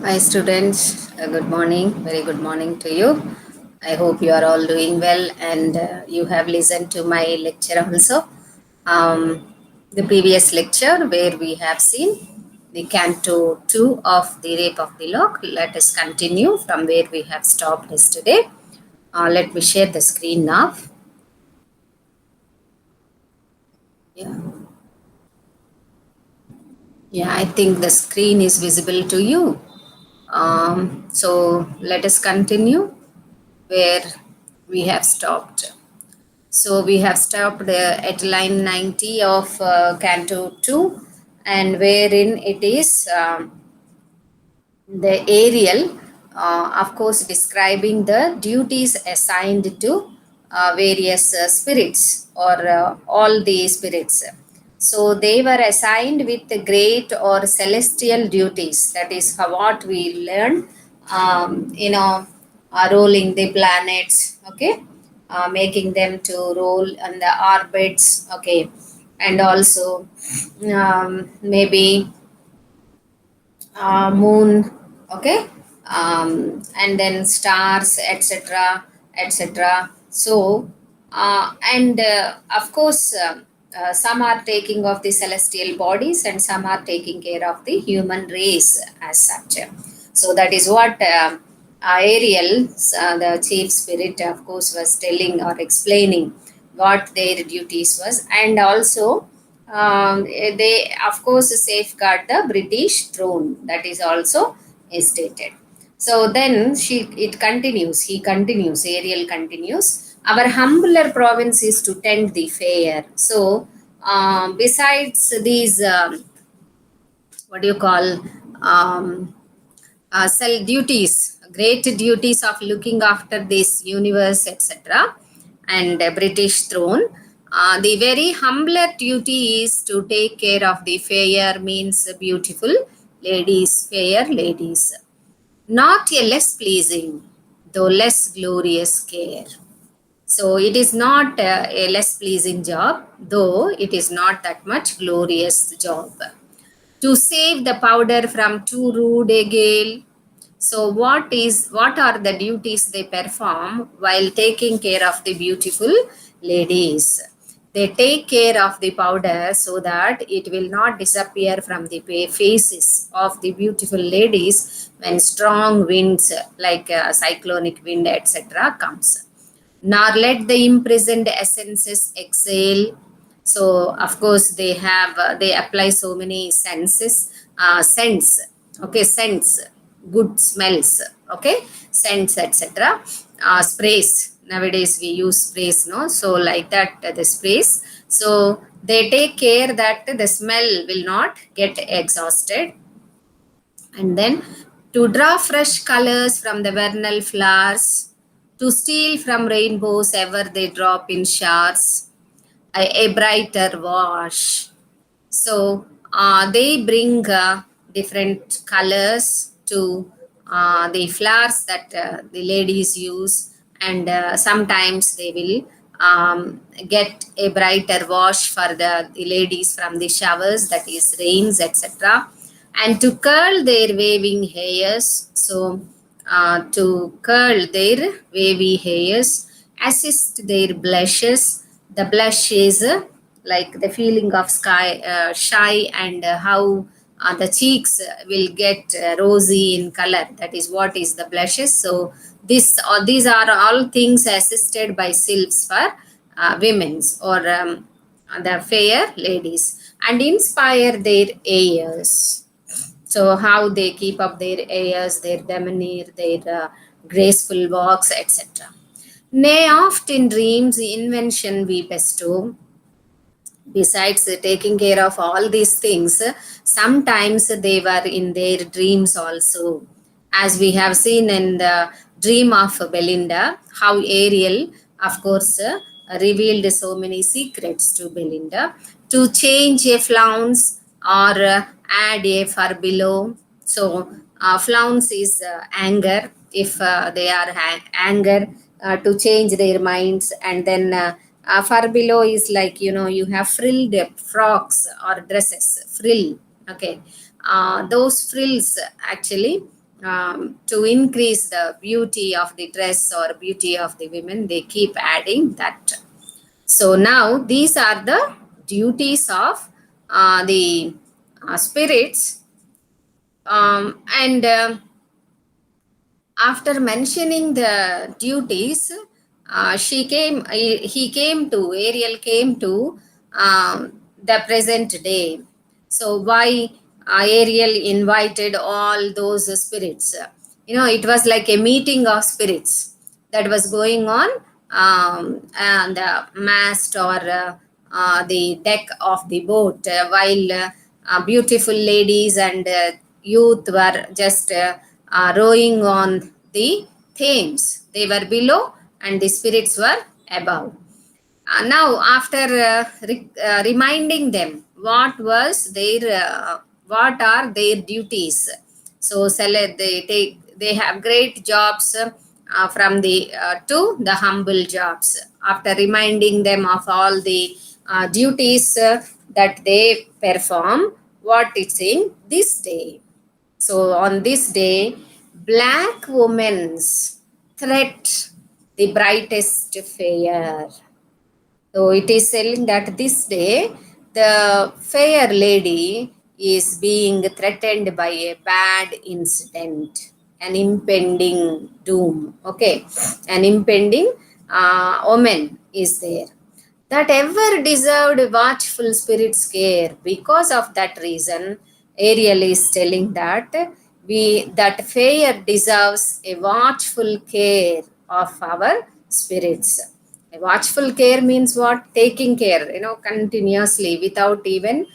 Hi students, good morning, very good morning to you. I hope you are all doing well and you have listened to my lecture also. The previous lecture where we have seen the Canto 2 of The Rape of the Lock. Let us continue from where we have stopped yesterday. Let me share the screen now. Yeah. Yeah, I think the screen is visible to you. So let us continue where we have stopped. So we have stopped at line 90 of Canto 2, and wherein it is the Ariel, of course, describing the duties assigned to various spirits or all the spirits. So they were assigned with great or celestial duties. That is what we learned, rolling the planets, okay, making them to roll on the orbits, okay, and also maybe moon, okay, and then stars, etc., etc. So and of course some are taking of the celestial bodies and some are taking care of the human race as such. So that is what Ariel, the chief spirit, of course, was telling or explaining what their duties was. And also they of course safeguard the British throne. That is also stated. So then it continues. He continues. Ariel continues. Our humbler province is to tend the fair. So besides these, what do you call? Um, Cell duties, great duties of looking after this universe, etc., and British throne. The very humbler duty is to take care of the fair, means beautiful ladies, fair ladies. Not a less pleasing, though less glorious care. So it is not a less pleasing job, though it is not that much glorious job. To save the powder from too rude a gale. So what are the duties they perform while taking care of the beautiful ladies? They take care of the powder so that it will not disappear from the faces of the beautiful ladies when strong winds like cyclonic wind, etc., comes. Nor let the imprisoned essences exhale. So of course they apply so many scents, okay, scents, good smells, okay, scents, etc., sprays. Nowadays we use sprays, no? So like that, the sprays. So they take care that the smell will not get exhausted. And then to draw fresh colors from the vernal flowers, to steal from rainbows ever they drop in showers, a brighter wash. So they bring different colors to the flowers that the ladies use, and sometimes they will get a brighter wash for the ladies from the showers, that is rains, etc., and to curl their waving hairs. So to curl their wavy hairs, assist their blushes. The blush is like the feeling of shy, and how the cheeks will get rosy in color. That is what is the blushes. So these are all things assisted by sylphs for women's or the fair ladies, and inspire their airs. So how they keep up their airs, their demeanor, their graceful walks, etc. Nay, oft in dreams invention we bestow. Besides taking care of all these things, sometimes they were in their dreams also. As we have seen in the dream of Belinda, how Ariel, of course, revealed so many secrets to Belinda to change a flounce or add a below. So, flounce is anger. If they are anger, to change their minds, and then far below is like, you have frilled frocks or dresses, frill, okay. Those frills actually to increase the beauty of the dress or beauty of the women, they keep adding that. So now these are the duties of the spirits. And after mentioning the duties, he came to, Ariel came to the present day. So why Ariel invited all those spirits? It was like a meeting of spirits that was going on and the mast or the deck of the boat, while beautiful ladies and youth were just rowing on the Thames. They were below and the spirits were above. Now, after reminding them what are their duties, so they have great jobs from the to the humble jobs. After reminding them of all the duties that they perform, what it's in this day. So on this day, black women's threat the brightest fair. So it is telling that this day the fair lady is being threatened by a bad incident, an impending doom. Okay, an impending omen is there. That ever deserved watchful spirit's care. Because of that reason, Ariel is telling that fair deserves a watchful care of our spirits. A watchful care means what? Taking care, continuously without even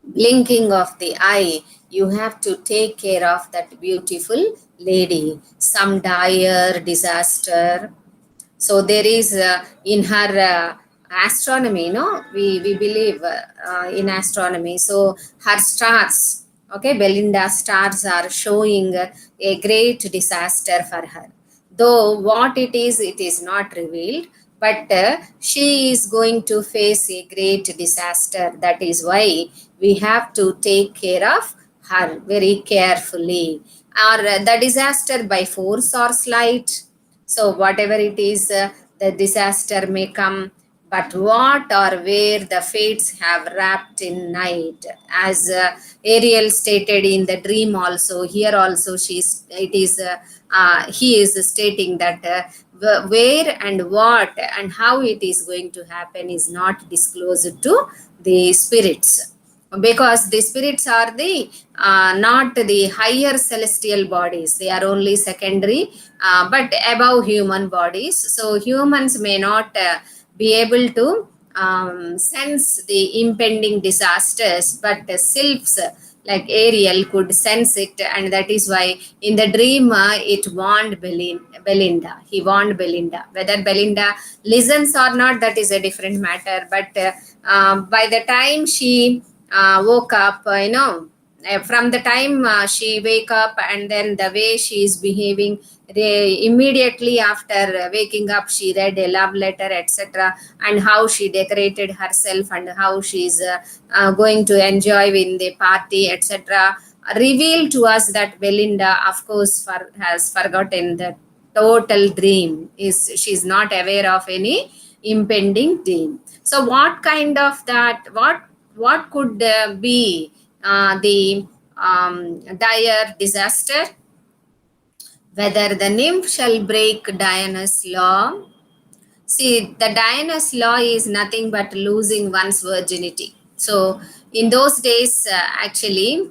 blinking of the eye. You have to take care of that beautiful lady. Some dire disaster, so there is in her astronomy, we believe in astronomy. So her stars, okay, Belinda stars are showing a great disaster for her. Though what it is not revealed, but she is going to face a great disaster. That is why we have to take care of her very carefully. Or the disaster by force or slight, so whatever it is, the disaster may come, but what or where the fates have wrapped in night. As Ariel stated in the dream, also here also he is stating that where and what and how it is going to happen is not disclosed to the spirits, because the spirits are the not the higher celestial bodies. They are only secondary, but above human bodies. So humans may not be able to sense the impending disasters, but sylphs like Ariel could sense it, and that is why in the dream it warned Belinda. He warned Belinda. Whether Belinda listens or not, that is a different matter. But by the time she woke up, from the time she wake up, and then the way she is behaving, immediately after waking up, she read a love letter, etc., and how she decorated herself and how she is going to enjoy in the party, etc., reveal to us that Belinda, of course, has forgotten the total dream. Is she's not aware of any impending dream. So what kind of that? What could be the dire disaster? Whether the nymph shall break Diana's law. See, the Diana's law is nothing but losing one's virginity. So, in those days, actually,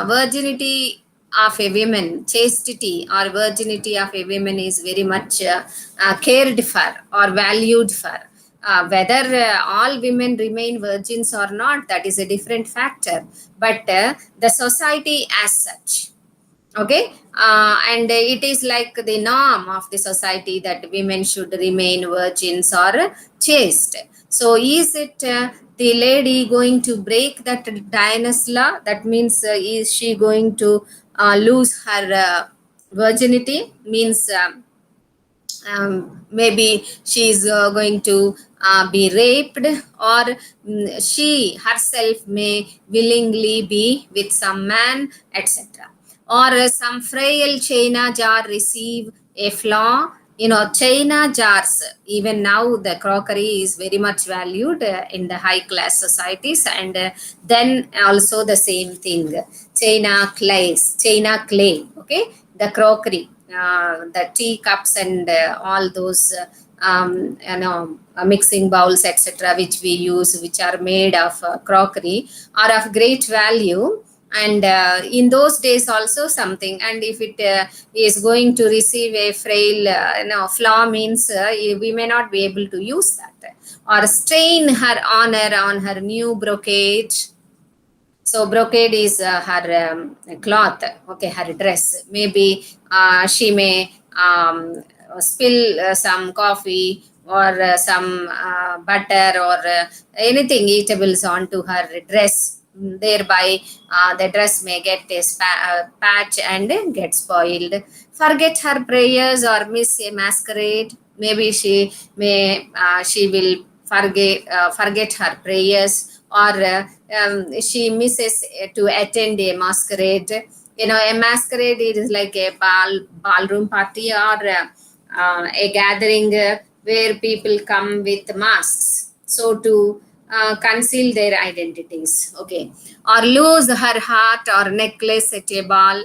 virginity of a woman, chastity or virginity of a woman is very much cared for or valued for. Whether all women remain virgins or not, that is a different factor. But the society as such, okay, and it is like the norm of the society that women should remain virgins or chaste. So is it the lady going to break that Diana's law? That means is she going to lose her virginity? Means maybe she is going to be raped, or she herself may willingly be with some man, etc. or some frail china jar receive a flaw. China jars, even now the crockery is very much valued in the high class societies, and then also the same thing, china clay, okay, the crockery, the tea cups and all those mixing bowls, etc., which we use, which are made of crockery, are of great value. And in those days also something, and if it is going to receive a frail flaw, means we may not be able to use that, or stain her honor on her new brocade. So brocade is her cloth, okay, her dress. Maybe she may spill some coffee or some butter or anything eatables onto her dress. Thereby, the dress may get a patch and get spoiled. Forget her prayers or miss a masquerade. Maybe she will forget her prayers, or she misses to attend a masquerade. A masquerade is like a ballroom party, or a gathering where people come with masks, so to conceal their identities, okay, or lose her heart or necklace at a ball,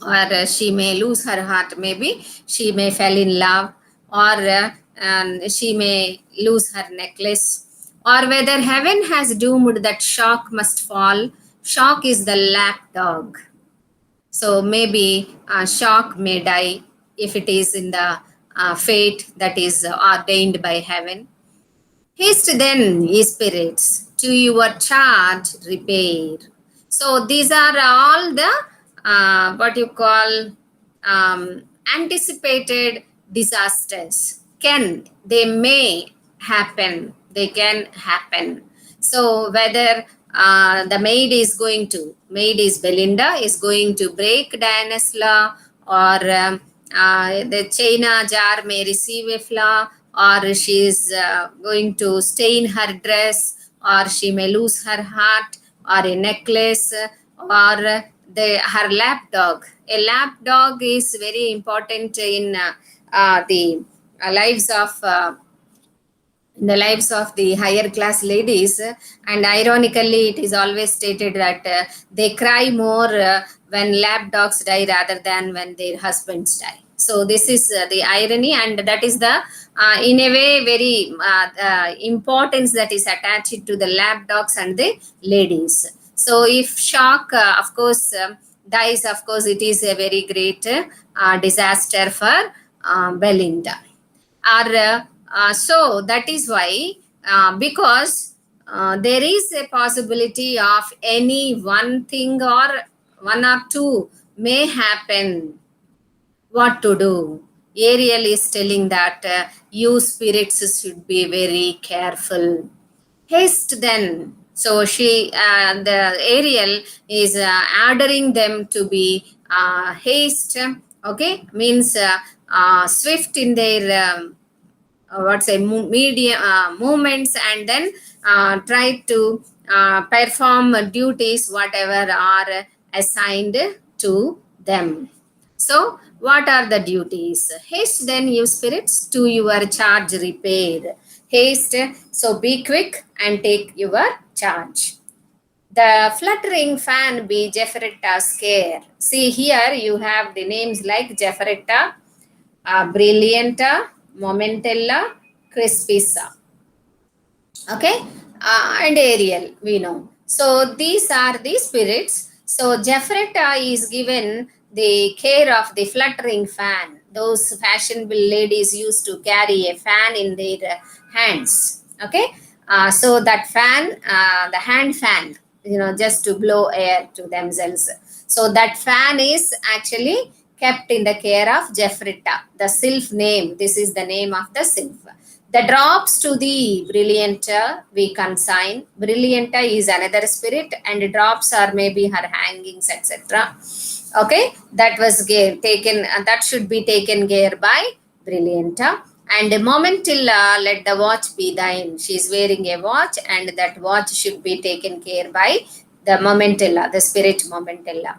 or she may lose her heart, maybe she may fall in love, or she may lose her necklace, or whether heaven has doomed that shock must fall. Shock is the lapdog, so maybe shock may die if it is in the fate that is ordained by heaven. Haste then, ye spirits, to your charge repair. So these are all the what you call anticipated disasters. They may happen, they can happen. So whether maid is Belinda, is going to break Diana's law, or the china jar may receive a flaw, or she is going to stain her dress, or she may lose her heart, or a necklace, or her lapdog. A lapdog is very important in the lives of the higher class ladies, and ironically it is always stated that they cry more when lap dogs die rather than when their husbands die. So this is the irony, and that is the in a way very importance that is attached to the lap dogs and the ladies. So if shock of course dies, of course it is a very great disaster for Belinda. So that is why, because there is a possibility of any one thing or one or two may happen. What to do? Ariel is telling that you spirits should be very careful. Haste then. So the Ariel is ordering them to be haste. Okay, means swift in their medium movements, and then try to perform duties whatever are assigned to them. So what are the duties? Haste then, you spirits, to your charge repair. Haste, so be quick and take your charge. The fluttering fan be Jefferetta's care. See here you have the names like Jefferetta, Brillianta, Momentella, Crispissa. Okay, and Ariel, we know. So these are the spirits. So Jefferetta is given the care of the fluttering fan. Those fashionable ladies used to carry a fan in their hands. Okay, so that fan, the hand fan, just to blow air to themselves. So that fan is actually kept in the care of Jefferetta, the sylph name. This is the name of the sylph. The drops to the Brillianta we consign. Brillianta is another spirit, and drops are maybe her hangings, etc. Okay, that was taken. That should be taken care by Brillianta. And Momentilla, let the watch be thine. She is wearing a watch, and that watch should be taken care by the momentilla, the spirit momentilla.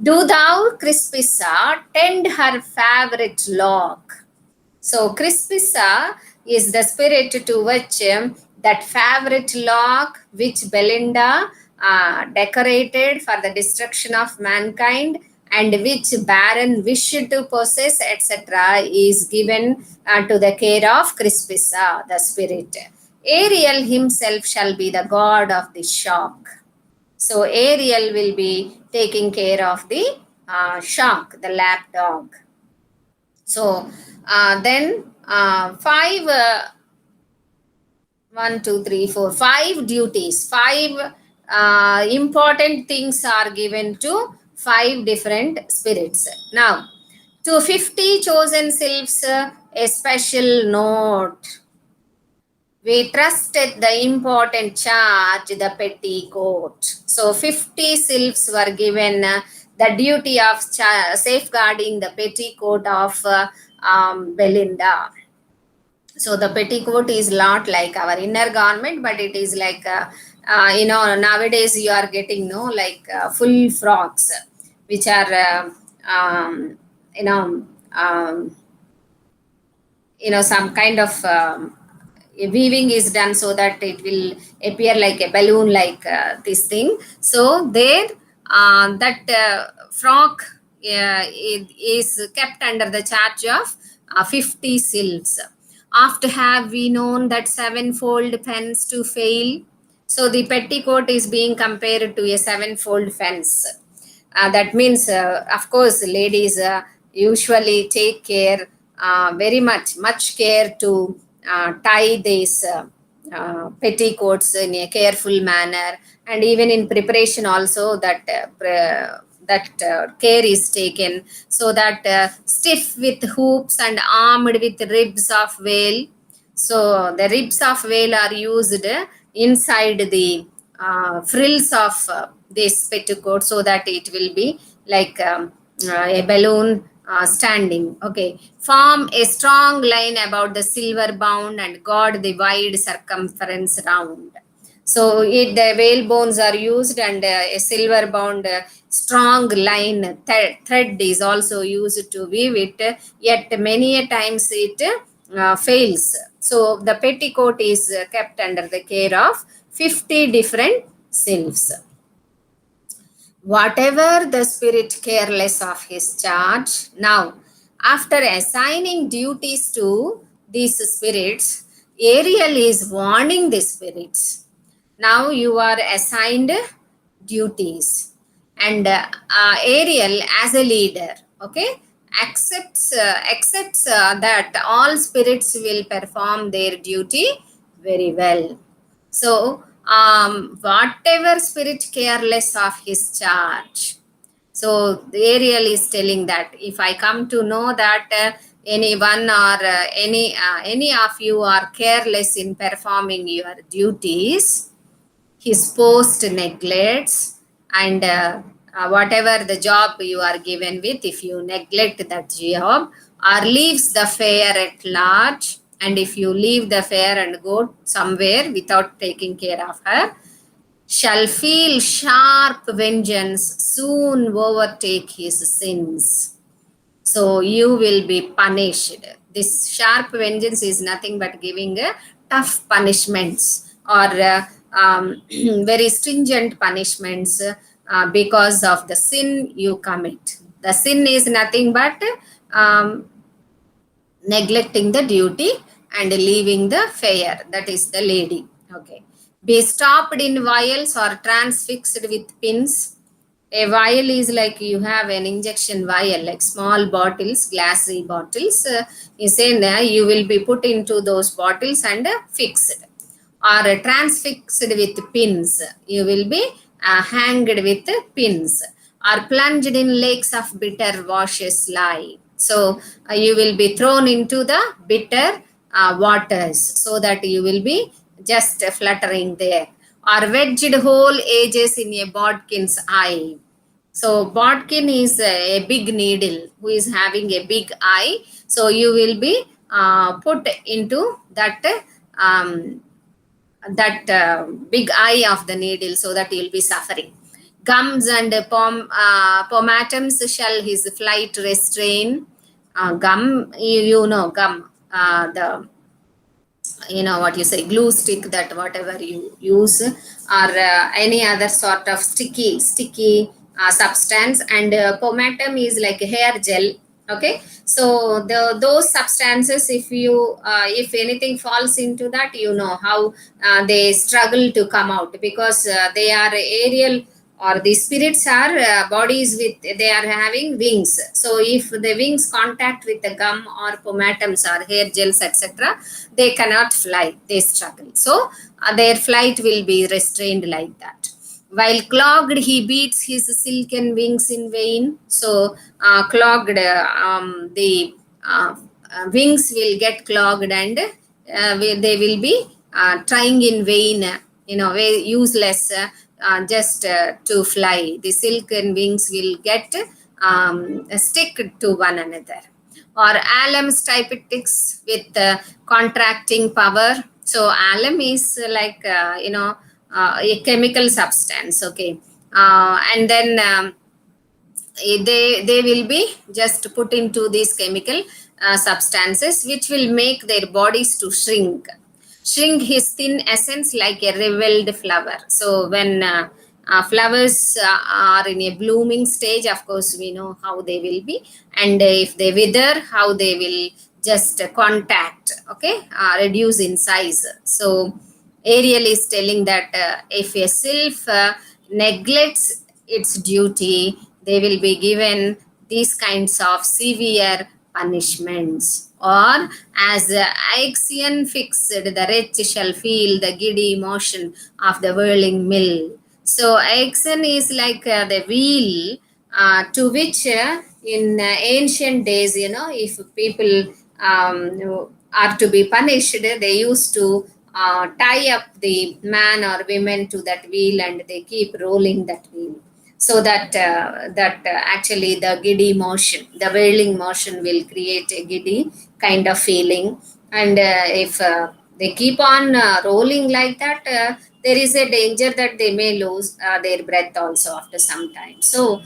Do thou, Crispissa, tend her favorite lock. So Crispissa is the spirit to which that favorite lock which Belinda decorated for the destruction of mankind, and which Baron wished to possess, etc., is given to the care of Crispissa, the spirit. Ariel himself shall be the god of the shock. So Ariel will be taking care of the shock, the lap dog. So then five, 5 duties, 5 important things are given to 5 different spirits. Now, to 50 chosen sylphs, a special note. We trusted the important charge, the petticoat. So 50 sylphs were given the duty of safeguarding the petticoat of Belinda. So the petticoat is not like our inner garment, but it is like nowadays you are getting full frocks, which are some kind of weaving is done so that it will appear like a balloon, like this thing. So there, that frock is kept under the charge of 50 sylphs. After have we known that sevenfold fence to fail. So the petticoat is being compared to a sevenfold fence. That means, of course, ladies usually take care, very much care to tie these petticoats in a careful manner, and even in preparation also that care is taken, so that stiff with hoops and armed with ribs of veil. So the ribs of veil are used inside the frills of this petticoat, so that it will be like a balloon standing. Okay. Form a strong line about the silver bound and guard the wide circumference round. So the whale bones are used, and a silver bound strong line thread is also used to weave it, yet many a times it fails. So the petticoat is kept under the care of 50 different sylphs. Whatever the spirit careless of his charge. Now, after assigning duties to these spirits, Ariel is warning the spirits. Now you are assigned duties, and Ariel, as a leader, okay, accepts that all spirits will perform their duty very well. So whatever spirit careless of his charge. So the Ariel is telling that if I come to know that anyone or any of you are careless in performing your duties, his post neglects, and whatever the job you are given with, if you neglect that job or leaves the fair at large, and if you leave the fair and go somewhere without taking care of her, shall feel sharp vengeance soon overtake his sins. So you will be punished. This sharp vengeance is nothing but giving tough punishments, or very stringent punishments because of the sin you commit. The sin is nothing but neglecting the duty and leaving the fair, that is the lady. Okay. Be stopped in vials or transfixed with pins. A vial is like you have an injection vial, like small bottles, glassy bottles. You say you will be put into those bottles and fixed, or transfixed with pins. You will be hanged with pins, or plunged in lakes of bitter washes lie. So you will be thrown into the bitter waters, so that you will be just fluttering there, or wedged whole ages in a bodkin's eye. So bodkin is a big needle who is having a big eye. So you will be put into that big eye of the needle, so that you will be suffering. Gums and pomatums shall his flight restrain. Gum, you know, gum, the, you know what you say, glue stick, that whatever you use, or any other sort of sticky substance. And pomatum is like hair gel. Okay, so those substances, if anything falls into that, you know how they struggle to come out, because they are aerial, or the spirits are bodies with, they are having wings. So if the wings contact with the gum or pomatums or hair gels, etc., they cannot fly, they struggle. So their flight will be restrained like that. While clogged, he beats his silken wings in vain. So clogged, the uh, wings will get clogged, and they will be trying in vain, very useless, just to fly. The silken wings will get stick to one another. Or alum stipetics with contracting power. So alum is like, a chemical substance. Okay, and then they will be just put into these chemical substances, which will make their bodies to shrink his thin essence like a reveled flower. So when flowers are in a blooming stage, of course we know how they will be. And if they wither, how they will just contact, okay, reduce in size. So Ariel is telling that if a sylph neglects its duty, they will be given these kinds of severe punishments. Or as the Ixion fixed, the wretch shall feel the giddy motion of the whirling mill. So Ixion is like the wheel, to which in ancient days, if people are to be punished, they used to tie up the man or women to that wheel, and they keep rolling that wheel, so that actually the giddy motion, the whirling motion, will create a giddy kind of feeling. And if they keep on rolling like that, there is a danger that they may lose their breath also after some time. So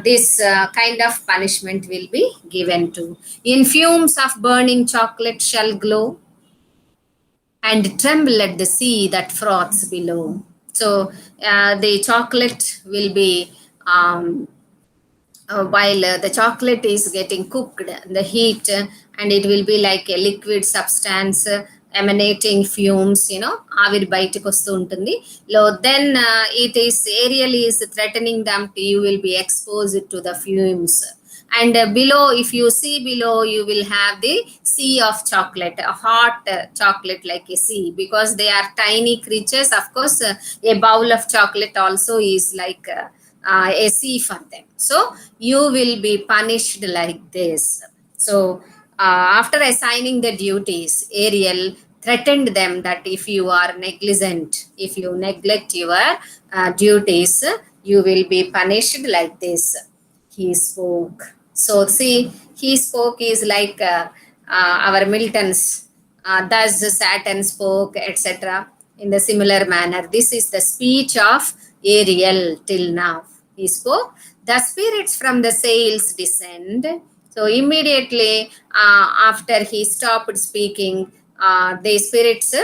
this kind of punishment will be given to. In fumes of burning chocolate shall glow, and tremble at the sea that froths below. So the chocolate will be, while the chocolate is getting cooked, the heat, and it will be like a liquid substance, emanating fumes, ఆవిరి బయటకు వస్తూ ఉంటుంది లో. Then it is, Ariel is threatening them to, you will be exposed to the fumes. And below, if you see below, you will have the sea of chocolate, a hot chocolate like a sea, because they are tiny creatures. Of course, a bowl of chocolate also is like a sea for them. So you will be punished like this. So after assigning the duties, Ariel threatened them that if you are negligent, if you neglect your duties, you will be punished like this. He spoke. So see, he spoke is like our Milton's, thus Saturn spoke, etc. In the similar manner, this is the speech of Ariel till now. He spoke. The spirits from the sails descend. So immediately after he stopped speaking, the spirits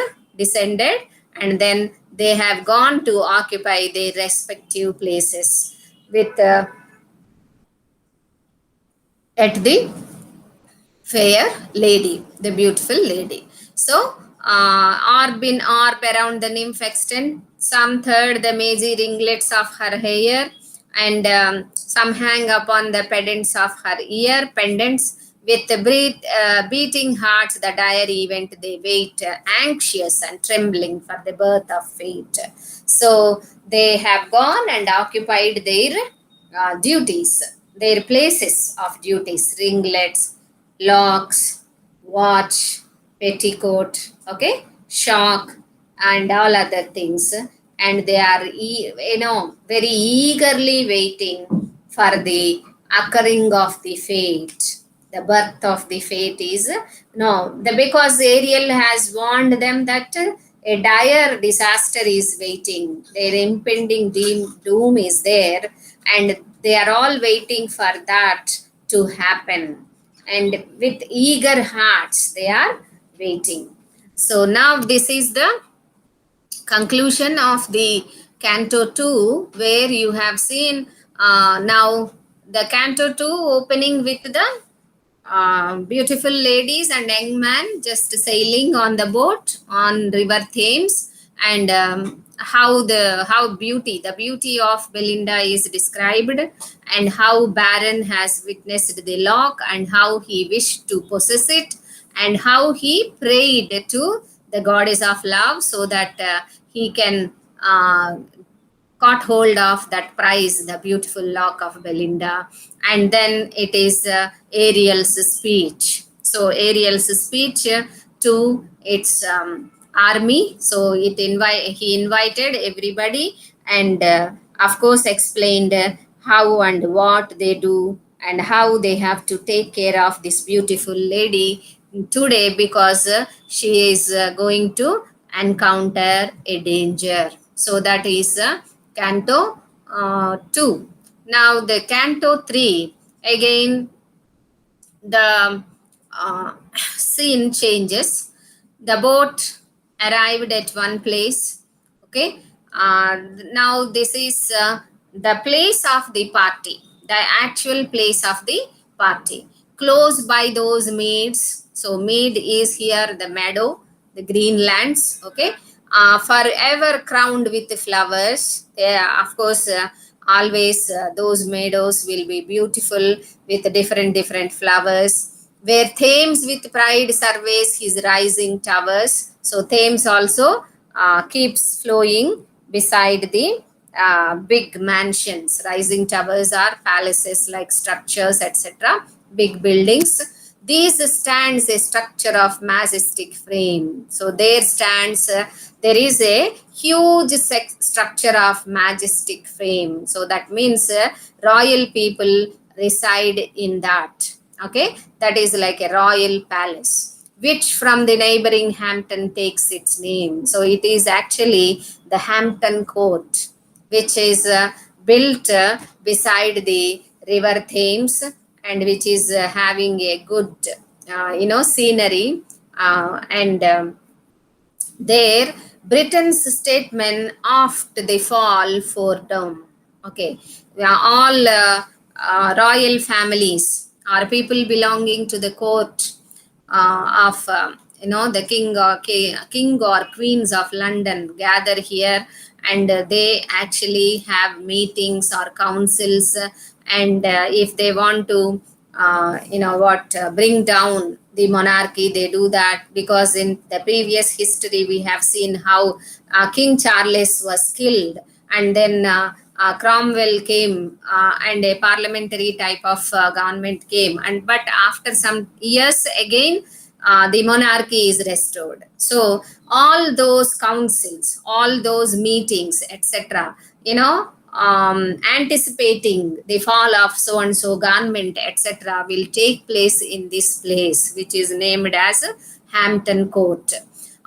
descended, and then they have gone to occupy their respective places with at the fair lady, the beautiful lady. So orb in orb around the nymph extend. Some third the mazy ringlets of her hair, and some hang upon the pendants of her ear pendants. With beating hearts, the dire event they wait, anxious and trembling for the birth of fate. So they have gone and occupied their duties, their places of duties: ringlets, locks, watch, petticoat, okay, shock, and all other things. And they are, very eagerly waiting for the occurring of the fate. The birth of the fate is, no, because Ariel has warned them that a dire disaster is waiting. Their impending doom is there, and they are all waiting for that to happen. And with eager hearts, they are waiting. So now this is the conclusion of the Canto 2, where you have seen now the Canto 2 opening with the beautiful ladies and young man just sailing on the boat on River Thames, and how the beauty of Belinda is described, and how Baron has witnessed the lock and how he wished to possess it, and how he prayed to the goddess of love so that he can caught hold of that prize, the beautiful lock of Belinda. And then it is Ariel's speech. So Ariel's speech to its army. So he invited everybody, and of course explained how and what they do, and how they have to take care of this beautiful lady today, because she is going to encounter a danger. So that is Canto 2. Now the Canto 3, again the scene changes. The boat arrived at one place. Okay. Now this is the place of the party, the actual place of the party. Close by those meads. So mead is here the meadow, the green lands. Okay. Forever crowned with flowers. Yeah, of course, always those meadows will be beautiful with different flowers, where Thames with pride surveys his rising towers. So Thames also keeps flowing beside the big mansions. Rising towers are palaces like structures, etc., big buildings. These stands a structure of majestic frame. So there is a huge structure of majestic frame. So that means royal people reside in that. Okay, that is like a royal palace, which from the neighboring Hampton takes its name. So it is actually the Hampton Court, which is built beside the River Thames, and which is having a good, scenery. And There, Britain's statesmen oft they fall for doom. Okay, we are all royal families or people belonging to the court of the king or queens of London gather here, and they actually have meetings or councils, and if they want to bring down the monarchy, they do that, because in the previous history we have seen how King Charles was killed, and then Cromwell came, and a parliamentary type of government came, and but after some years again the monarchy is restored. So all those councils, all those meetings, etc., anticipating the fall of so and so government, etc., will take place in this place, which is named as Hampton Court.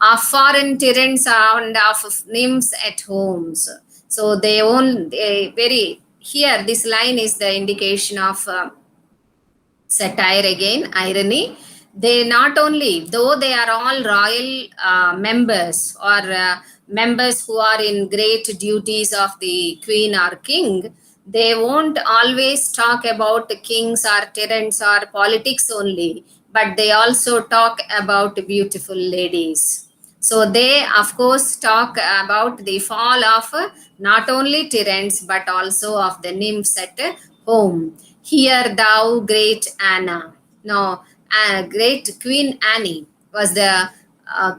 Of foreign tyrants and of nymphs at homes. So they own a very, here this line is the indication of satire again, irony. They not only, though they are all royal members, or members who are in great duties of the queen or king, they won't always talk about kings or tyrants or politics only, but they also talk about beautiful ladies. So they, of course, talk about the fall of not only tyrants but also of the nymphs at home. Hear thou, great Anna. No, great Queen Anne was the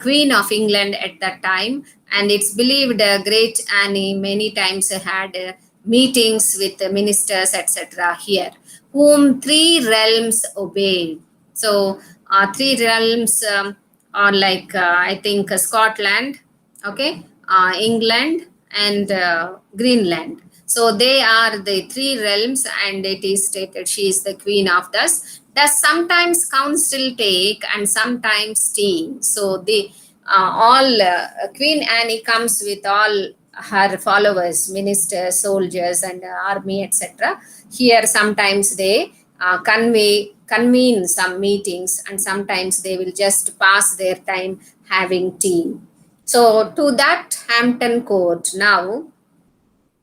Queen of England at that time, and it's believed great Anne many times had meetings with the ministers, etc. here, whom three realms obeyed. So, three realms are like, I think, Scotland, okay, England, and Greenland. So they are the three realms, and it is stated she is the queen of thus. Does sometimes counsel take and sometimes tea. So the all Queen Anne comes with all her followers, ministers, soldiers, and army, etc. Here, sometimes they convene some meetings, and sometimes they will just pass their time having tea. So, to that Hampton Court now,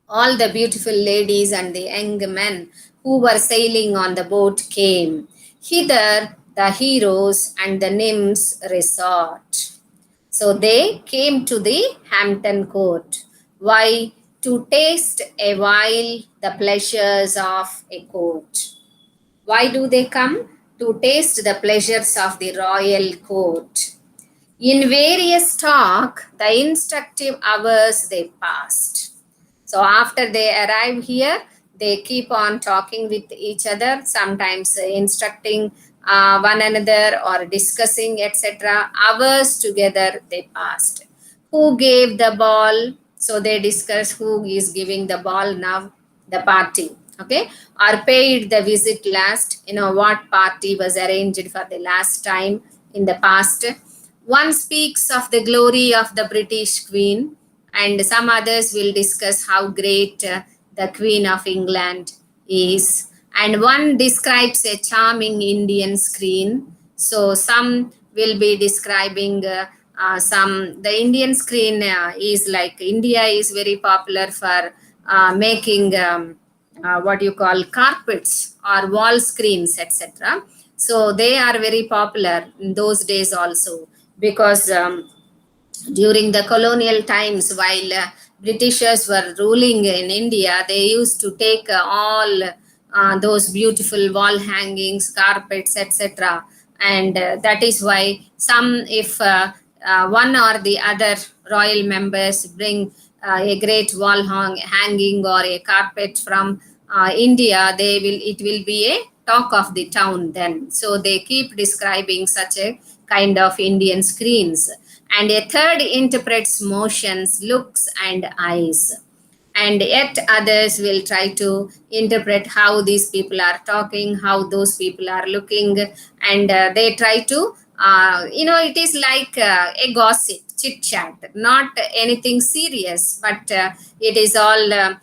all the beautiful ladies and the young men who were sailing on the boat came. Hither the heroes and the nymphs resort. So they came to the Hampton Court. Why? To taste a while the pleasures of a court. Why do they come? To taste the pleasures of the royal court. In various talk, the instructive hours they passed. So after they arrive here, they keep on talking with each other, sometimes instructing one another or discussing, etc. Hours together they passed. Who gave the ball? So they discuss who is giving the ball now, the party. Okay, or paid the visit last. What party was arranged for the last time in the past. One speaks of the glory of the British Queen, and some others will discuss how great the Queen of England is. And one describes a charming Indian screen. So some will be describing the Indian screen is like India is very popular for making what you call carpets or wall screens, etc. So they are very popular in those days also, because during the colonial times, while Britishers were ruling in India, they used to take all those beautiful wall hangings, carpets, etc. And that is why if one or the other royal members bring a great wall hanging or a carpet from India, it will be a talk of the town then. So they keep describing such a kind of Indian screens. And a third interprets motions, looks, and eyes. And yet others will try to interpret how these people are talking, how those people are looking, and they try to, it is like a gossip, chit chat, not anything serious, but it is all a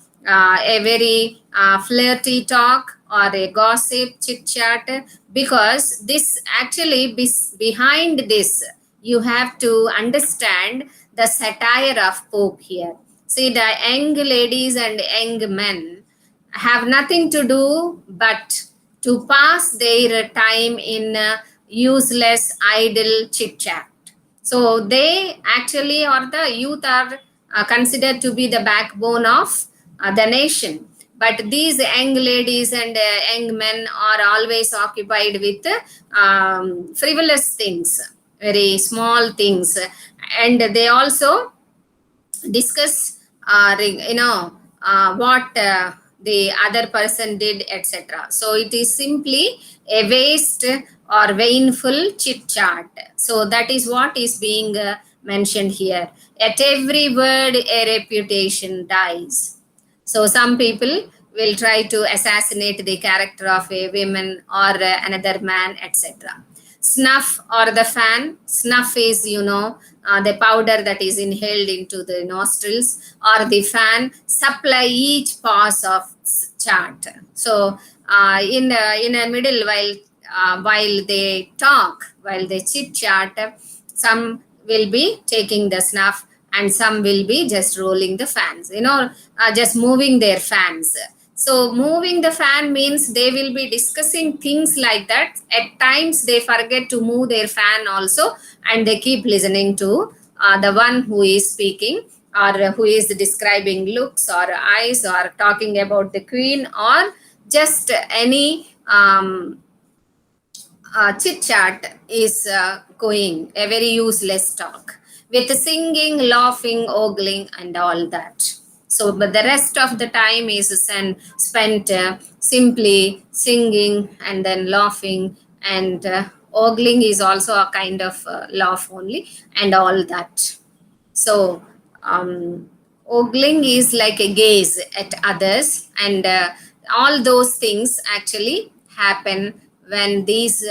very flirty talk or a gossip, chit chat, because this actually, behind this, you have to understand the satire of Pope here. See, the young ladies and young men have nothing to do but to pass their time in useless, idle chit chat. So they actually, or the youth, are considered to be the backbone of the nation. But these young ladies and young men are always occupied with frivolous things, very small things, and they also discuss what the other person did, etc. So it is simply a waste or vainful chit chat. So that is what is being mentioned here. At every word a reputation dies. So some people will try to assassinate the character of a woman or another man, etc. Snuff or the fan. Snuff is, the powder that is inhaled into the nostrils, or the fan supply each pass of chart. So in a middle, while they talk, while they chit chat, some will be taking the snuff and some will be just rolling the fans, just moving their fans. So moving the fan means they will be discussing things like that. At times they forget to move their fan also, and they keep listening to the one who is speaking or who is describing looks or eyes or talking about the queen or just any chit chat is going, a very useless talk with singing, laughing, ogling, and all that. So, but the rest of the time is spent simply singing and then laughing, and ogling is also a kind of laugh only, and all that. So, ogling is like a gaze at others, and all those things actually happen when these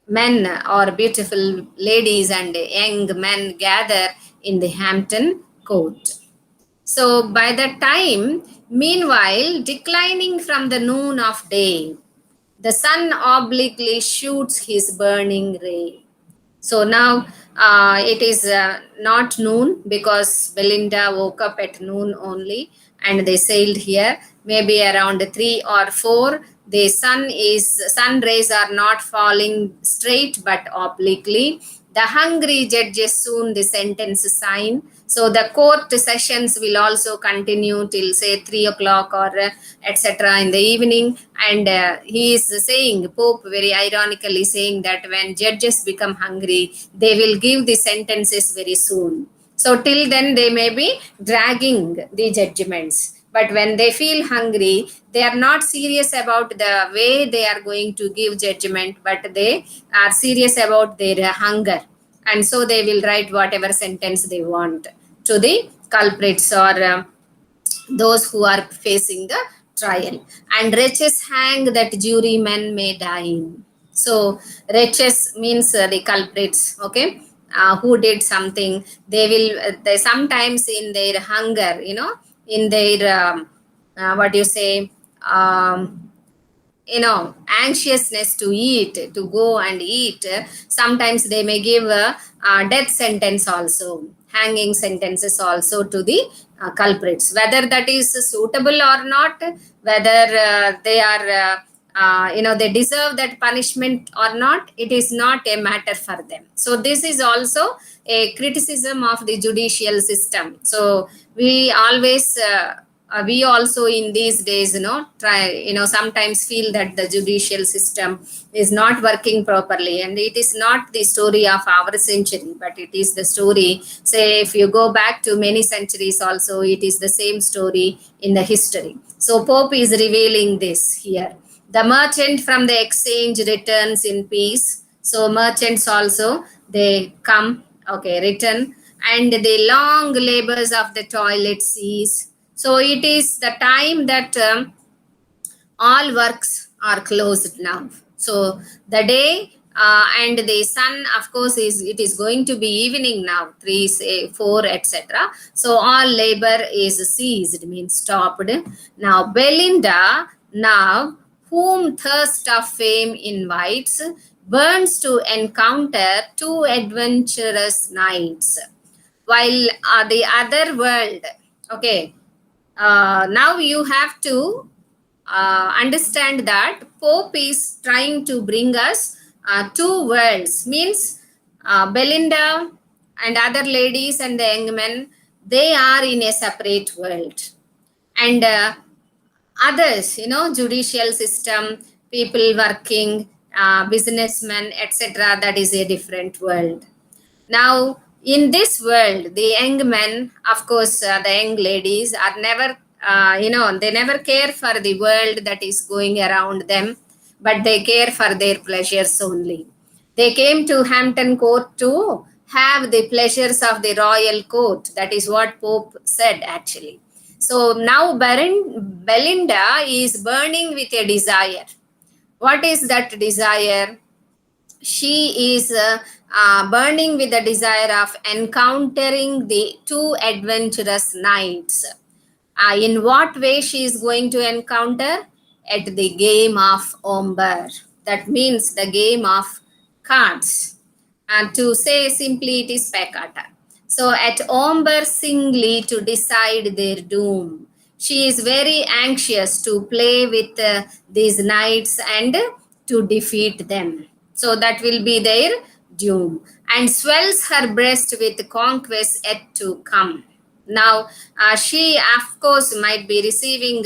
men or beautiful ladies and young men gather in the Hampton Court. So by the time, meanwhile, declining from the noon of day, the sun obliquely shoots his burning ray. So now it is not noon because Belinda woke up at noon only and they sailed here. Maybe around 3 or 4, the sun rays are not falling straight but obliquely. The hungry judges soon the sentence sign. So the court sessions will also continue till say 3 o'clock or etc. in the evening. And he is saying, Pope very ironically saying that when judges become hungry, they will give the sentences very soon. So till then they may be dragging the judgments. But when they feel hungry, they are not serious about the way they are going to give judgment, but they are serious about their hunger. And so they will write whatever sentence they want to the culprits or those who are facing the trial. And wretches hang that jurymen may die in. So wretches means the culprits, okay, who did something. They will they sometimes in their hunger, in their what you say, anxiousness to eat, to go and eat, sometimes they may give a death sentence also, hanging sentences also to the culprits, whether that is suitable or not, whether they are they deserve that punishment or not, it is not a matter for them. So this is also a criticism of the judicial system. So we always we also in these days try sometimes feel that the judicial system is not working properly, and it is not the story of our century, but it is the story, say if you go back to many centuries also, it is the same story in the history. So Pope is revealing this here. The merchant from the exchange returns in peace. So merchants also, they come, okay, return, and the long labors of the toilet cease. So it is the time that all works are closed now. So the day and the sun, of course, it is going to be evening now, 3, say 4, etc. So all labor is ceased, means stopped. Now Belinda, now whom thirst of fame invites, burns to encounter 2 adventurous knights, while the other world, okay, now you have to understand that Pope is trying to bring us 2 worlds, means Belinda and other ladies and the young men, they are in a separate world, and others, judicial system, people working, businessmen, etc., that is a different world. Now, in this world, the young men, of course, the young ladies are never, they never care for the world that is going around them, but they care for their pleasures only. They came to Hampton Court to have the pleasures of the royal court. That is what Pope said, actually. So now Belinda is burning with a desire. What is that desire? She is burning with the desire of encountering the 2 adventurous knights. In what way she is going to encounter? At the game of Omber. That means the game of cards. And to say simply, it is peccata. So at Omber singly to decide their doom. She is very anxious to play with these knights and to defeat them. So that will be their doom. And swells her breast with conquest yet to come. Now, she, of course, might be receiving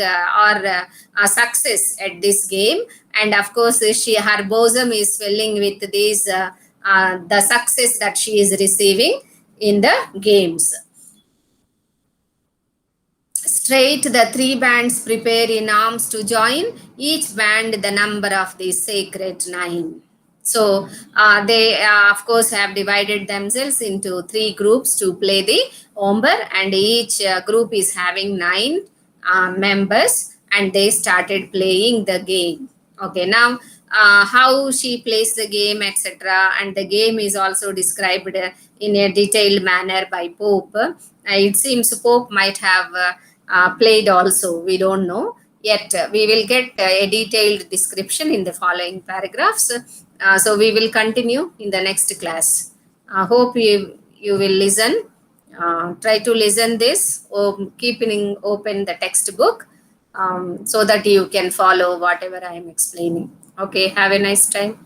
success at this game. And of course, her bosom is swelling with these the success that she is receiving in the games. Straight the 3 bands prepare in arms to join, each band the number of the sacred 9. So they, of course, have divided themselves into 3 groups to play the Omber, and each group is having 9 members, and they started playing the game. Okay, now how she plays the game, etc. And the game is also described in a detailed manner by Pope. It seems Pope might have played also. We don't know yet. We will get a detailed description in the following paragraphs. So we will continue in the next class. Hope you will listen. Try to listen this, or keeping open the textbook, so that you can follow whatever I am explaining. Okay, have a nice time.